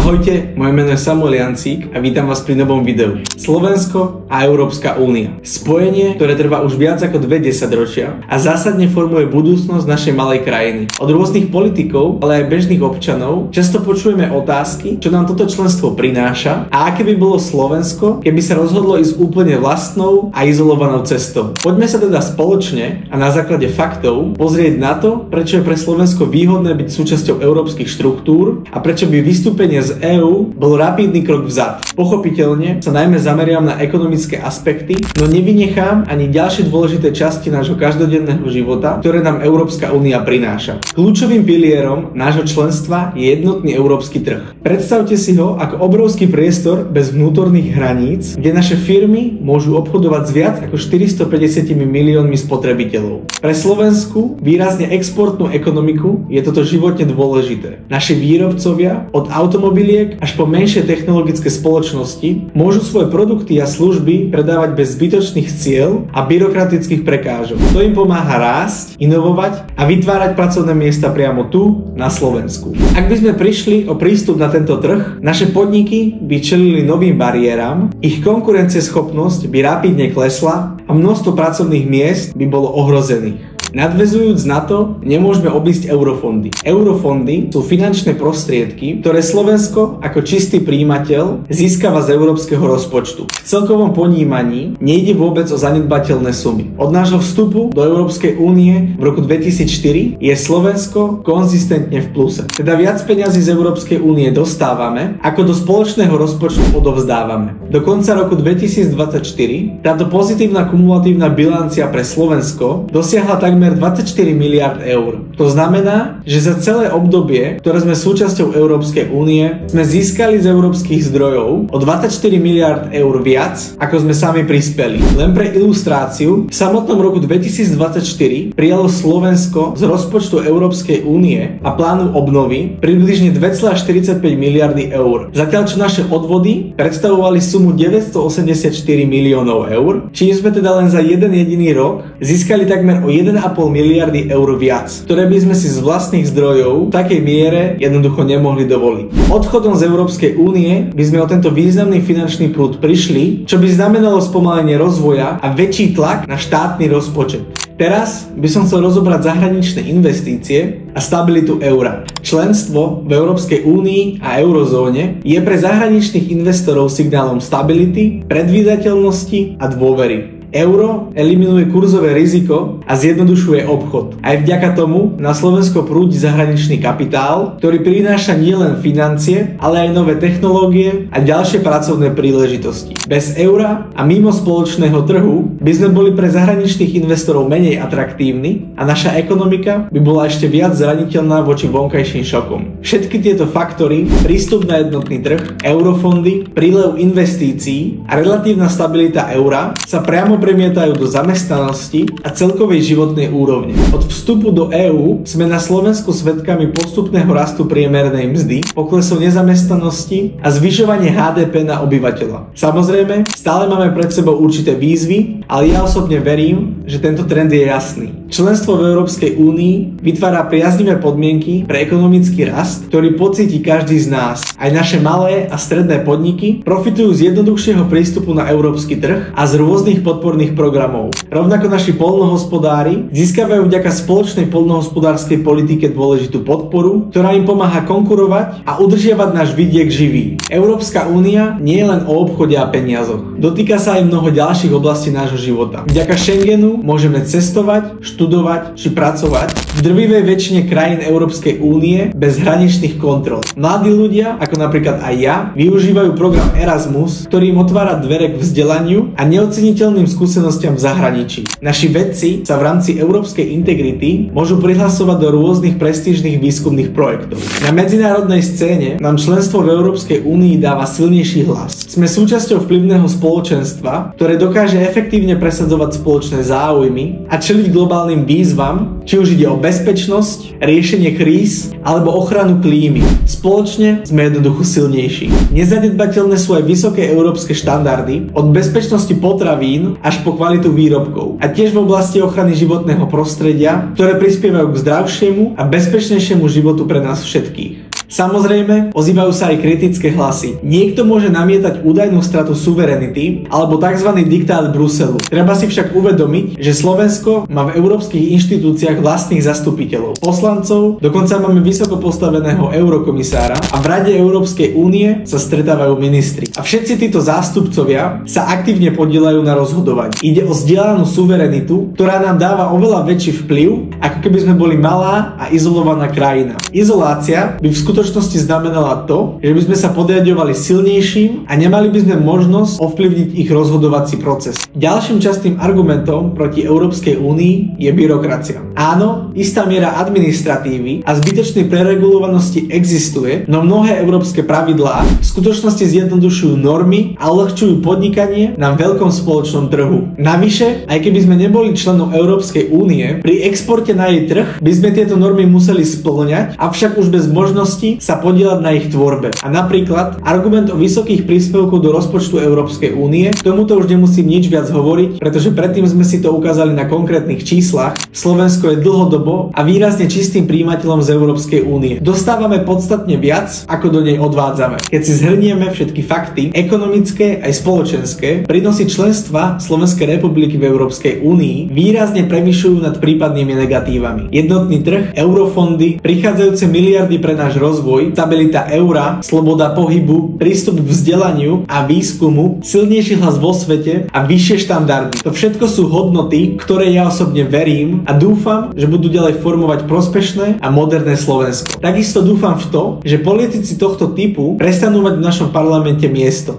Ahojte, moje meno je Samuel Jancík a vítam vás pri novom videu. Slovensko a Európska únia. Spojenie, ktoré trvá už viac ako 20 ročia a zásadne formuje budúcnosť našej malej krajiny. Od rôznych politikov, ale aj bežných občanov často počujeme otázky, čo nám toto členstvo prináša a aké by bolo Slovensko, keby sa rozhodlo ísť úplne vlastnou a izolovanou cestou. Poďme sa teda spoločne a na základe faktov pozrieť na to, prečo je pre Slovensko výhodné byť súčasťou európskych štruktúr a prečo by vystúpenie z EÚ bol rapidný krok vzad. Pochopiteľne sa najmä zameriam na ekonomické aspekty, no nevynechám ani ďalšie dôležité časti nášho každodenného života, ktoré nám Európska únia prináša. Kľúčovým pilierom nášho členstva je jednotný európsky trh. Predstavte si ho ako obrovský priestor bez vnútorných hraníc, kde naše firmy môžu obchodovať s viac ako 450 miliónmi spotrebiteľov. Pre Slovensku výrazne exportnú ekonomiku je toto životne dôležité. Naši výrobcovia od automobiliek až po menšie technologické spoločnosti môžu svoje produkty a služby predávať bez zbytočných ciel a byrokratických prekážok. To im pomáha rásť, inovovať a vytvárať pracovné miesta priamo tu na Slovensku. Ak by sme prišli o prístup na tento trh, naše podniky by čelili novým bariéram, ich konkurencieschopnosť by rapidne klesla a množstvo pracovných miest by bolo ohrozených. Nadväzujúc na to, nemôžeme obísť eurofondy. Eurofondy sú finančné prostriedky, ktoré Slovensko ako čistý príjimateľ získava z európskeho rozpočtu. V celkovom ponímaní nejde vôbec o zanedbateľné sumy. Od nášho vstupu do Európskej únie v roku 2004 je Slovensko konzistentne v pluse. Teda viac peňazí z Európskej únie dostávame, ako do spoločného rozpočtu odovzdávame. Do konca roku 2024 táto pozitívna kumulatívna bilancia pre Slovensko dosiahla takmer 24 miliard eur. To znamená, že za celé obdobie, ktoré sme súčasťou Európskej únie, sme získali z európskych zdrojov o 24 miliard eur viac, ako sme sami prispeli. Len pre ilustráciu, v samotnom roku 2024 prijalo Slovensko z rozpočtu Európskej únie a plánu obnovy približne 2,45 miliardy eur. Zatiaľ čo naše odvody predstavovali sumu 984 miliónov eur, čím sme teda len za jeden jediný rok získali takmer o 1,5 miliardy eur viac, ktoré by sme si z vlastných zdrojov v takej miere jednoducho nemohli dovoliť. Odchodom z Európskej únie by sme o tento významný finančný prúd prišli, čo by znamenalo spomalenie rozvoja a väčší tlak na štátny rozpočet. Teraz by som chcel rozobrať zahraničné investície a stabilitu eura. Členstvo v Európskej únii a eurozóne je pre zahraničných investorov signálom stability, predvídateľnosti a dôvery. Euro eliminuje kurzové riziko a zjednodušuje obchod. Aj vďaka tomu na Slovensko prúdi zahraničný kapitál, ktorý prináša nielen financie, ale aj nové technológie a ďalšie pracovné príležitosti. Bez eura a mimo spoločného trhu by sme boli pre zahraničných investorov menej atraktívni a naša ekonomika by bola ešte viac zraniteľná voči vonkajším šokom. Všetky tieto faktory, prístup na jednotný trh, eurofondy, prílev investícií a relatívna stabilita eura sa priamo premietajú do zamestnanosti a celkovej životnej úrovne. Od vstupu do EÚ sme na Slovensku svedkami postupného rastu priemernej mzdy, poklesu nezamestnanosti a zvyšovanie HDP na obyvateľa. Samozrejme, stále máme pred sebou určité výzvy, ale ja osobne verím, že tento trend je jasný. Členstvo v Európskej únii vytvára priaznivé podmienky pre ekonomický rast, ktorý pocíti každý z nás. Aj naše malé a stredné podniky profitujú z jednoduchšieho prístupu na európsky trh a z rôznych podporných programov. Rovnako naši poľnohospodári získavajú vďaka spoločnej poľnohospodárskej politike dôležitú podporu, ktorá im pomáha konkurovať a udržiavať náš vidiek živý. Európska únia nie je len o obchode a peniazoch. Dotýka sa aj mnoho ďalších oblastí nášho života. Vďaka Schengenu môžeme cestovať, študovať či pracovať v drvivej väčšine krajín Európskej únie bez hraničných kontrol. Mladí ľudia, ako napríklad aj ja, využívajú program Erasmus, ktorý im otvára dvere k vzdelaniu a neoceniteľným skúsenostiam v zahraničí. Naši vedci sa v rámci európskej integrity môžu prihlasovať do rôznych prestížnych výskumných projektov. Na medzinárodnej scéne nám členstvo v Európskej únii dáva silnejší hlas. Sme súčasťou vplyvného spoločenstva, ktoré dokáže efektívne presadzovať spoločné záujmy a čeliť globálnym výzvam, či už ide o bezpečnosť, riešenie kríz alebo ochranu klímy. Spoločne sme jednoducho silnejší. Nezanedbateľné sú aj vysoké európske štandardy, od bezpečnosti potravín až po kvalitu výrobkov a tiež v oblasti ochrany životného prostredia, ktoré prispievajú k zdravšiemu a bezpečnejšiemu životu pre nás všetkých. Samozrejme, ozývajú sa aj kritické hlasy. Niekto môže namietať údajnú stratu suverenity alebo tzv. Diktát Bruselu. Treba si však uvedomiť, že Slovensko má v európskych inštitúciách vlastných zastupiteľov, poslancov, dokonca máme vysoko postaveného eurokomisára a v Rade Európskej únie sa stretávajú ministri. A všetci títo zástupcovia sa aktívne podieľajú na rozhodovaní. Ide o zdieľanú suverenitu, ktorá nám dáva oveľa väčší vplyv, ako keby sme boli malá a izolovaná krajina. Izolácia by v skutočnosti znamenala to, že by sme sa podriaďovali silnejším a nemali by sme možnosť ovplyvniť ich rozhodovací proces. Ďalším častým argumentom proti Európskej únii je byrokracia. Áno, istá miera administratívy a zbytočnej preregulovanosti existuje, no mnohé európske pravidlá v skutočnosti zjednodušujú normy a uľahčujú podnikanie na veľkom spoločnom trhu. Navyše, aj keby sme neboli členom Európskej únie, pri exporte na jej trh by sme tieto normy museli spĺňať, avšak už bez možnosti sa podieľať na ich tvorbe. A napríklad argument o vysokých príspevkoch do rozpočtu Európskej únie, k tomuto už nemusím nič viac hovoriť, pretože predtým sme si to ukázali na konkrétnych číslach. Slovensko je dlhodobo a výrazne čistým prijímateľom z Európskej únie. Dostávame podstatne viac, ako do nej odvádzame. Keď si zhrnieme všetky fakty, ekonomické aj spoločenské, prínosy členstva Slovenskej republiky v Európskej únii výrazne prevyšujú nad prípadnými negatívami. Jednotný trh, eurofondy, prichádzajúce miliardy pre náš rozvoj, stabilita eura, sloboda pohybu, prístup k vzdelaniu a výskumu, silnejší hlas vo svete a vyššie štandardy. To všetko sú hodnoty, ktoré ja osobne verím a dúfam, že budú ďalej formovať prospešné a moderné Slovensko. Takisto dúfam v to, že politici tohto typu prestanú mať v našom parlamente miesto.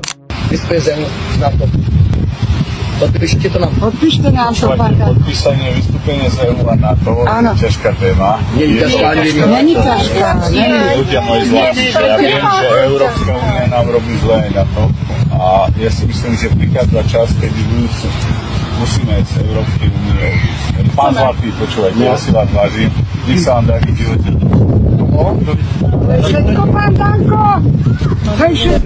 Na to. Podpíšte to nám. Podpíšte nám to, pán. Podpísanie vystúpenia z EU a NATO je ťažká téma. Není ťažká. Ľudia moji zvláštni, že ja viem, že Európska únia nám robí zle aj na to. A ja si myslím, že prichádza čas, kedy musíme z Európskej únie odísť. Pán Zlatý, počúvajte, ja si vás vážim. Nech sa vám darí v živote.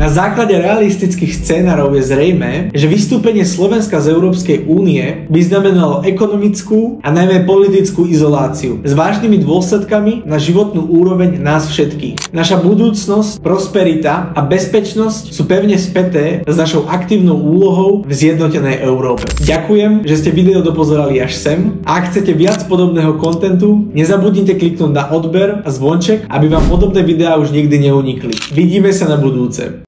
Na základe realistických scénarov je zrejmé, že vystúpenie Slovenska z Európskej únie by znamenalo ekonomickú a najmä politickú izoláciu s vážnymi dôsledkami na životnú úroveň nás všetkých. Naša budúcnosť, prosperita a bezpečnosť sú pevne späté s našou aktívnou úlohou v zjednotenej Európe. Ďakujem, že ste video dopozerali až sem a ak chcete viac podobného kontentu, nezabudnite kliknúť na odber a zvonček, aby vám podobné videá už nikdy neunikli. Vidíme sa na budúce.